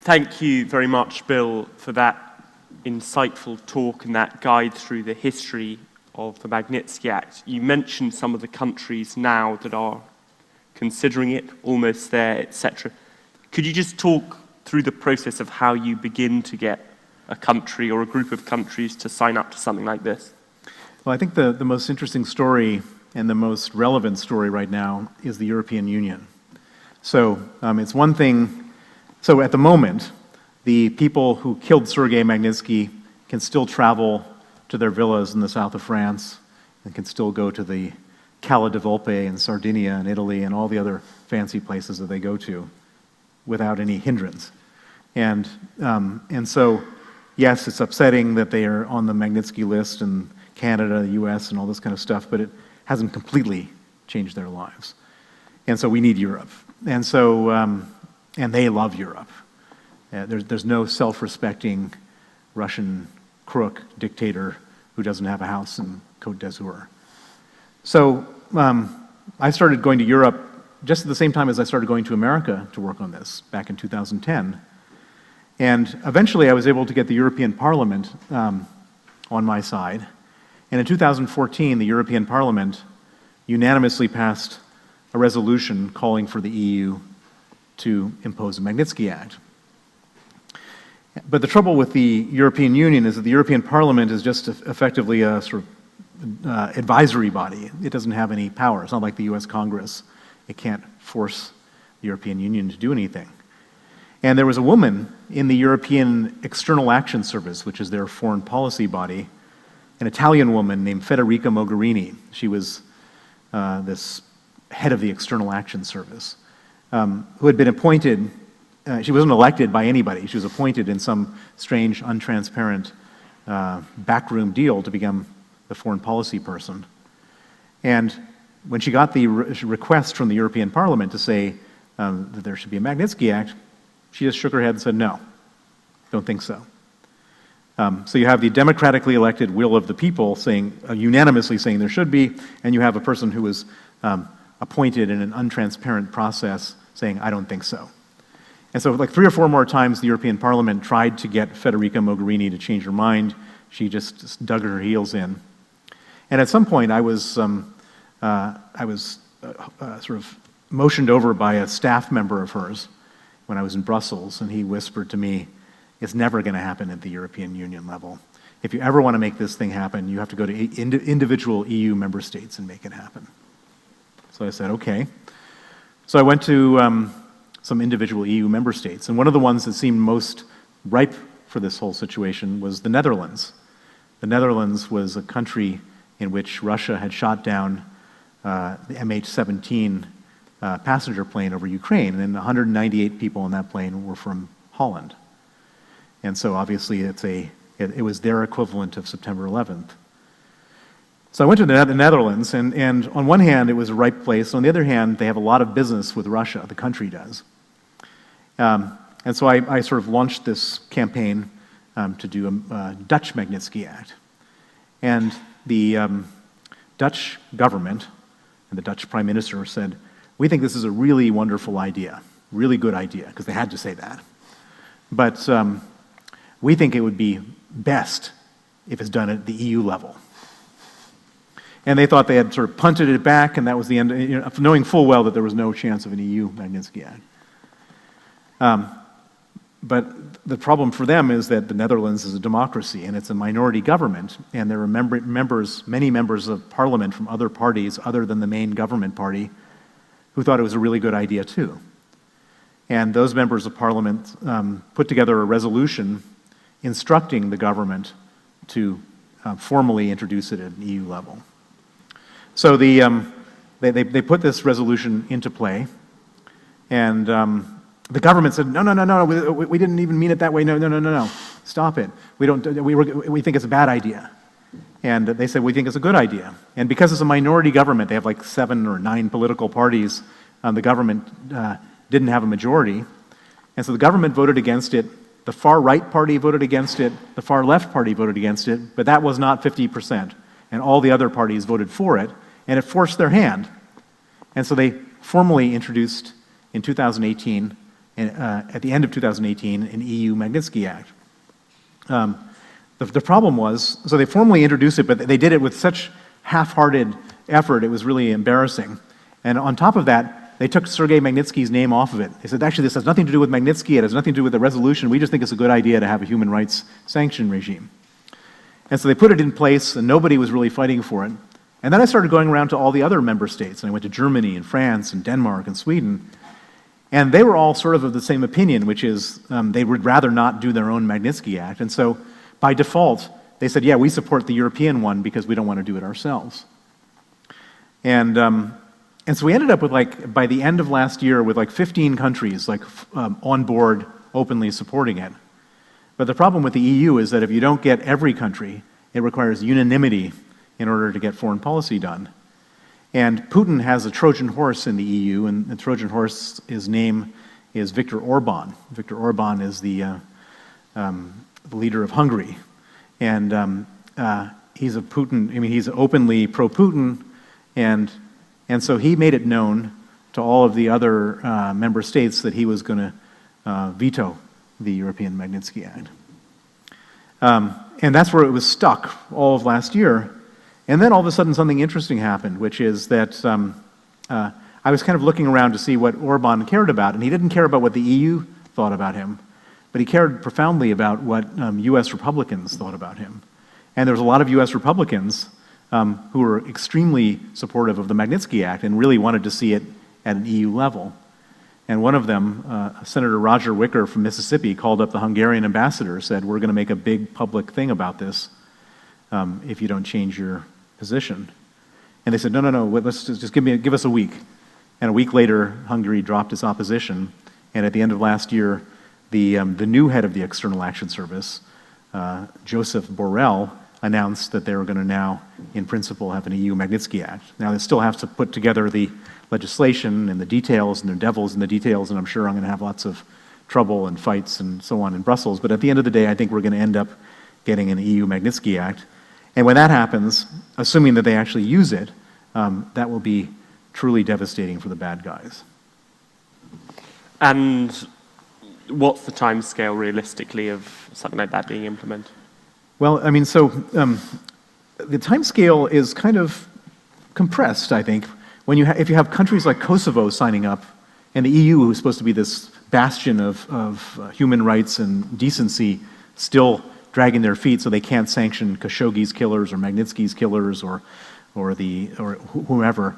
Thank you very much, Bill, for that insightful talk and that guide through the history of the Magnitsky Act. You mentioned some of the countries now that are considering it, almost there, etc. Could you just talk through the process of how you begin to get a country or a group of countries to sign up to something like this? Well, I think the most interesting story and the most relevant story right now is the European Union. So it's one thing, so at the moment, the people who killed Sergei Magnitsky can still travel to their villas in the south of France and can still go to the Cala di Volpe in Sardinia and Italy and all the other fancy places that they go to without any hindrance. And so, yes, it's upsetting that they are on the Magnitsky list in Canada, the US, and all this kind of stuff, but it hasn't completely changed their lives. And so we need Europe. And so, and they love Europe. There's no self-respecting Russian crook dictator who doesn't have a house in Côte d'Azur. So I started going to Europe just at the same time as I started going to America to work on this back in 2010. And eventually I was able to get the European Parliament on my side. And in 2014, the European Parliament unanimously passed a resolution calling for the EU to impose the Magnitsky Act. But the trouble with the European Union is that the European Parliament is just effectively a sort of advisory body. It doesn't have any power. It's not like the US Congress. It can't force the European Union to do anything. And there was a woman in the European External Action Service, which is their foreign policy body, an Italian woman named Federica Mogherini. She was this head of the External Action Service, who had been appointed. She wasn't elected by anybody. She was appointed in some strange, untransparent backroom deal to become the foreign policy person. And when she got the request from the European Parliament to say that there should be a Magnitsky Act, she just shook her head and said, no, don't think so. So you have the democratically elected will of the people saying, unanimously saying there should be, and you have a person who was appointed in an untransparent process saying, I don't think so. And so like 3 or 4 more times the European Parliament tried to get Federica Mogherini to change her mind. She just dug her heels in. And at some point I was sort of motioned over by a staff member of hers when I was in Brussels, and he whispered to me, it's never going to happen at the European Union level. If you ever want to make this thing happen, you have to go to individual EU member states and make it happen. So I said, okay. So I went to some individual EU member states, and one of the ones that seemed most ripe for this whole situation was the Netherlands. The Netherlands was a country in which Russia had shot down the MH17 passenger plane over Ukraine, and 198 people on that plane were from Holland. And so obviously it was their equivalent of September 11th. So I went to the Netherlands, and on one hand it was a ripe place, on the other hand they have a lot of business with Russia, the country does. And so I sort of launched this campaign to do a Dutch Magnitsky Act. And the Dutch government and the Dutch Prime Minister said, we think this is a really wonderful idea, really good idea, because they had to say that. But we think it would be best if it's done at the EU level. And they thought they had sort of punted it back, and that was the end, knowing full well that there was no chance of an EU Magnitsky Act. But the problem for them is that the Netherlands is a democracy, and it's a minority government, and there are many members of parliament from other parties other than the main government party who thought it was a really good idea too. And those members of parliament put together a resolution instructing the government to formally introduce it at an EU level. So they put this resolution into play, and the government said, no, we didn't even mean it that way. No, stop it. We think it's a bad idea. And they said, we think it's a good idea. And because it's a minority government, they have like 7 or 9 political parties, the government didn't have a majority. And so the government voted against it. The far right party voted against it. The far left party voted against it. But that was not 50%. And all the other parties voted for it. And it forced their hand. And so they formally introduced, in 2018, at the end of 2018, an EU Magnitsky Act. The problem was, so they formally introduced it, but they did it with such half-hearted effort, it was really embarrassing. And on top of that, they took Sergei Magnitsky's name off of it. They said, actually, this has nothing to do with Magnitsky, it has nothing to do with the resolution, we just think it's a good idea to have a human rights sanction regime. And so they put it in place, and nobody was really fighting for it. And then I started going around to all the other member states, and I went to Germany and France and Denmark and Sweden, and they were all sort of the same opinion, which is they would rather not do their own Magnitsky Act. And so by default, they said, yeah, we support the European one because we don't want to do it ourselves. And so we ended up with, like, by the end of last year, with like 15 countries on board openly supporting it. But the problem with the EU is that if you don't get every country, it requires unanimity in order to get foreign policy done. And Putin has a Trojan horse in the EU, and the Trojan horse, his name is Viktor Orban. Viktor Orban is the leader of Hungary. And he's he's openly pro-Putin, and so he made it known to all of the other member states that he was going to veto the European Magnitsky Act. And that's where it was stuck all of last year. And then all of a sudden something interesting happened, which is that I was kind of looking around to see what Orban cared about, and he didn't care about what the EU thought about him, but he cared profoundly about what US Republicans thought about him. And there was a lot of US Republicans who were extremely supportive of the Magnitsky Act and really wanted to see it at an EU level. And one of them, Senator Roger Wicker from Mississippi, called up the Hungarian ambassador, said, we're going to make a big public thing about this if you don't change your position. And they said, no, let's just give us a week. And a week later, Hungary dropped its opposition. And at the end of last year, the new head of the External Action Service, Joseph Borrell, announced that they were going to now, in principle, have an EU Magnitsky Act. Now, they still have to put together the legislation and the details, and there are devils in the details, and I'm sure I'm going to have lots of trouble and fights and so on in Brussels. But at the end of the day, I think we're going to end up getting an EU Magnitsky Act. And when that happens, assuming that they actually use it, that will be truly devastating for the bad guys. And what's the timescale realistically of something like that being implemented? Well, I mean, so the timescale is kind of compressed, I think. If you have countries like Kosovo signing up, and the EU, who's supposed to be this bastion of human rights and decency, still dragging their feet so they can't sanction Khashoggi's killers or Magnitsky's killers or whomever.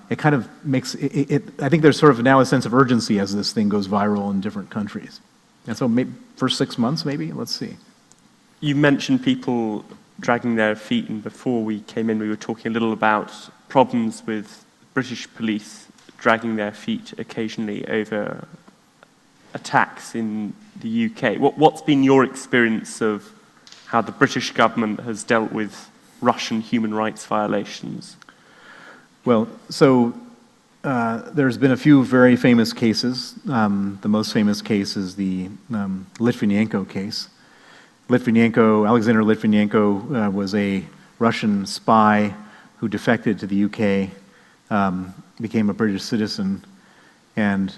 It kind of makes I think there's sort of now a sense of urgency as this thing goes viral in different countries. And so maybe first 6 months, maybe, let's see. You mentioned people dragging their feet, and before we came in, we were talking a little about problems with British police dragging their feet occasionally over attacks in the UK. What's been your experience of how the British government has dealt with Russian human rights violations? Well, so there's been a few very famous cases. The most famous case is the Litvinenko case. Alexander Litvinenko was a Russian spy who defected to the UK, became a British citizen, and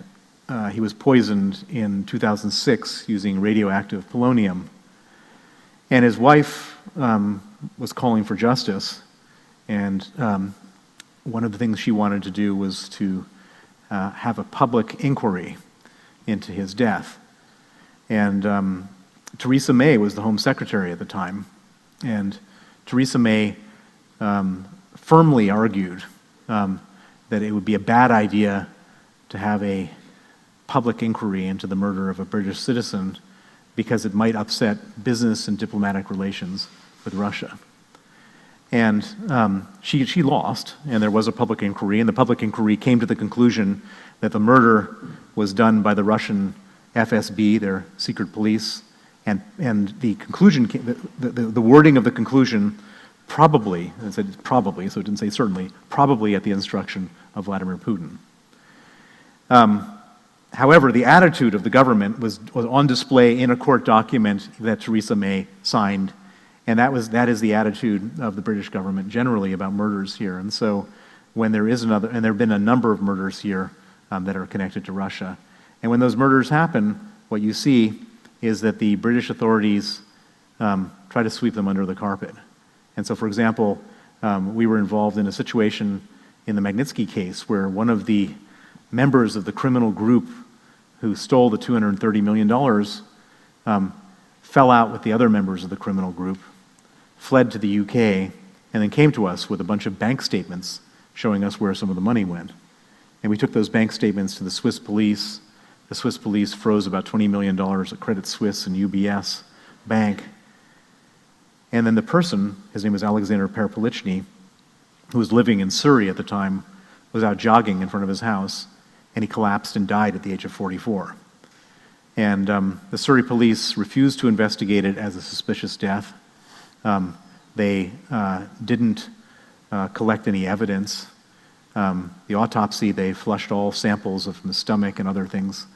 he was poisoned in 2006 using radioactive polonium. And his wife was calling for justice, and one of the things she wanted to do was to have a public inquiry into his death. And Theresa May was the Home Secretary at the time, and Theresa May firmly argued that it would be a bad idea to have a public inquiry into the murder of a British citizen because it might upset business and diplomatic relations with Russia. And she lost, and there was a public inquiry, and the public inquiry came to the conclusion that the murder was done by the Russian FSB, their secret police, and the conclusion, the wording of the conclusion probably, it said probably, so it didn't say certainly, probably at the instruction of Vladimir Putin. However, the attitude of the government was on display in a court document that Theresa May signed, and that is the attitude of the British government generally about murders here. And so when there is another, and there have been a number of murders here that are connected to Russia, And when those murders happen, what you see is that the British authorities try to sweep them under the carpet. And so, for example, we were involved in a situation in the Magnitsky case where one of the members of the criminal group who stole the $230 million fell out with the other members of the criminal group, fled to the UK, and then came to us with a bunch of bank statements showing us where some of the money went. And we took those bank statements to the Swiss police. The Swiss police froze about $20 million at Credit Suisse and UBS Bank. And then the person, his name was Alexander Perpolichny, who was living in Surrey at the time, was out jogging in front of his house, and he collapsed and died at the age of 44. And the Surrey police refused to investigate it as a suspicious death. They didn't collect any evidence. The autopsy, they flushed all samples from the stomach and other things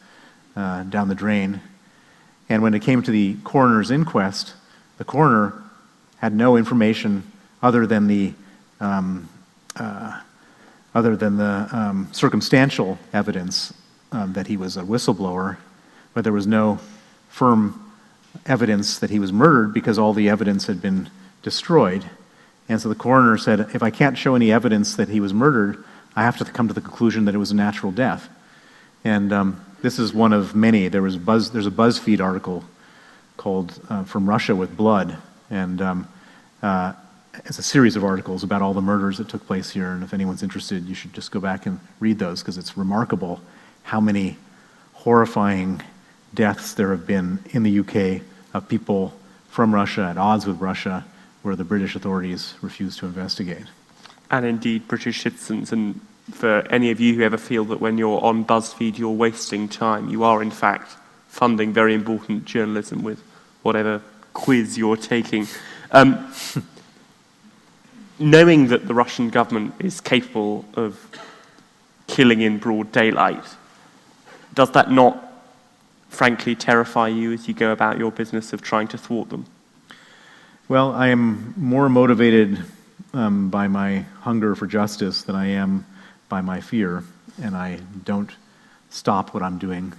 down the drain. And when it came to the coroner's inquest, the coroner had no information other than the circumstantial evidence that he was a whistleblower, but there was no firm evidence that he was murdered because all the evidence had been destroyed. And so the coroner said, if I can't show any evidence that he was murdered, I have to come to the conclusion that it was a natural death. And this is one of many. There's a BuzzFeed article called From Russia with Blood, and it's a series of articles about all the murders that took place here, and if anyone's interested, you should just go back and read those, because it's remarkable how many horrifying deaths there have been in the UK of people from Russia at odds with Russia, where the British authorities refused to investigate. And indeed, British citizens, and for any of you who ever feel that when you're on BuzzFeed you're wasting time, you are in fact funding very important journalism with whatever quiz you're taking. Knowing that the Russian government is capable of killing in broad daylight, does that not frankly terrify you as you go about your business of trying to thwart them? Well, I am more motivated by my hunger for justice than I am by my fear, and I don't stop what I'm doing,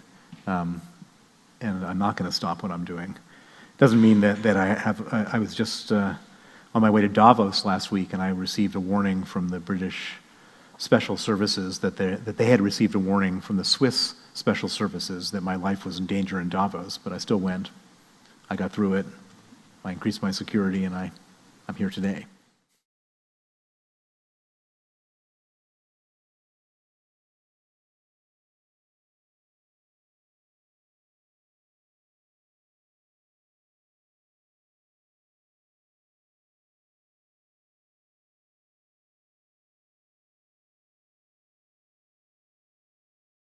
and I'm not going to stop what I'm doing. Doesn't mean that I was just on my way to Davos last week, and I received a warning from the British Special Services that they had received a warning from the Swiss Special Services that my life was in danger in Davos, but I still went. I got through it. I increased my security, and I'm here today.